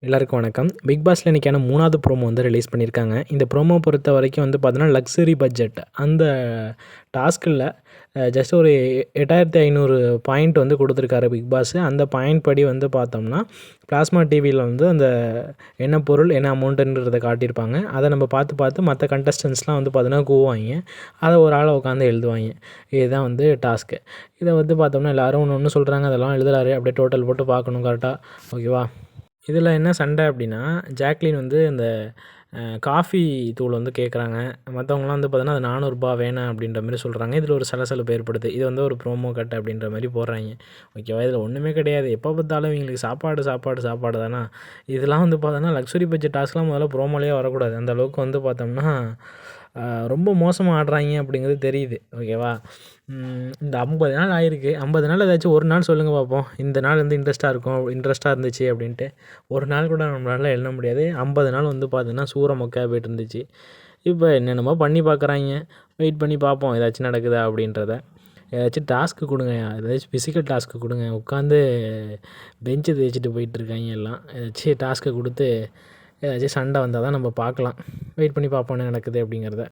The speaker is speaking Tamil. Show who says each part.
Speaker 1: எல்லாருக்கும் வணக்கம். பிக் பாஸ்ல இன்னைக்கான 3வது ப்ரோமோ வந்து ரிலீஸ் பண்ணியிருக்காங்க. இந்த ப்ரோமோ பொறுத்த வரைக்கும் வந்து பார்த்தோன்னா, லக்ஸரி பட்ஜெட் அந்த டாஸ்கில ஜஸ்ட் ஒரு 8500 பாயிண்ட் வந்து குடுத்துருக்காரு பிக் பாஸ். அந்த பாயிண்ட் படி வந்து பார்த்தோம்னா, பிளாஸ்மா டிவியில வந்து அந்த என்ன பொருள், என்ன அமௌண்ட்டுன்றத காட்டியிருப்பாங்க. அத நம்ம பார்த்து மத்த கண்டஸ்டன்ட்ஸ்லாம் வந்து பார்த்தோன்னா கூவாய்ங்க. அத ஒரு ஆளா உட்காந்து எழுதுவாய்ங்க. இதுதான் வந்து டாஸ்க்கு. இத வந்து பார்த்தோம்னா, எல்லாரும் ஒண்ணு ஒண்ணு சொல்றாங்க. அதெல்லாம் எழுதுறாரு. அப்படியே டோட்டல் போட்டு பார்க்கணும் கரெக்ட்டா. ஓகேவா? இதில என்ன சண்டை அப்படின்னா, ஜாக்லின் வந்து இந்த காஃபி தூள் வந்து கேட்குறாங்க. மத்தவங்கலாம் வந்து பார்த்தீங்கன்னா, அது ரூ. 400 வேணாம் அப்படின்ற மாரி சொல்கிறாங்க. இதில ஒரு சலசலப்பு ஏற்படுது. இது வந்து ஒரு ப்ரோமோ கட் அப்படின்ற மாரி போடுறாய்ங்க. ஓகேவா? இதில ஒண்ணுமே கிடையாது. எப்போ பார்த்தாலும் இவங்களுக்கு சாப்பாடு தானா. இதெல்லாம் வந்து பார்த்தோன்னா, லக்ஸுரி பட்ஜெட் டாஸ்க்லாம் முதல்ல ப்ரோமோலயே வரக்கூடாது. அந்த அளவுக்கு வந்து பார்த்தோம்னா, ரொம்ப மோசமா ஆடுறாய்ங்க அப்படிங்கிறது தெரியுது. ஓகேவா? இந்த 50 நாள் ஆயிருக்கு. 50 நாள் ஏதாச்சும் ஒரு நாள் சொல்லுங்க பார்ப்போம். இந்த நாள் வந்து இன்ட்ரெஸ்ட்டா இருந்துச்சு அப்படின்ட்டு. ஒரு நாள் கூட நம்மளால எண்ண முடியாது. 50 நாள் வந்து பார்த்தீங்கன்னா, சூற மொக்கையா போயிட்டு இருந்துச்சு. இப்போ என்னென்னமோ பண்ணி பார்க்குறாய்ங்க. வெயிட் பண்ணி பார்ப்போம் ஏதாச்சும் நடக்குதா அப்படின்றத. ஏதாச்சும் டாஸ்க்கு குடுங்க. ஏதாச்சும் ஃபிசிக்கல் டாஸ்க்கு குடுங்க. உட்காந்து பெஞ்சு தேய்ச்சுட்டு போயிட்டுருக்காய்ங்க எல்லாம். ஏதாச்சும் டாஸ்க்க குடுத்து ஏதாச்சும் சண்டை வந்தா தான் நம்ம பார்க்கலாம். வெயிட் பண்ணி பார்ப்போம் என்ன நடக்குது அப்படிங்கிறத.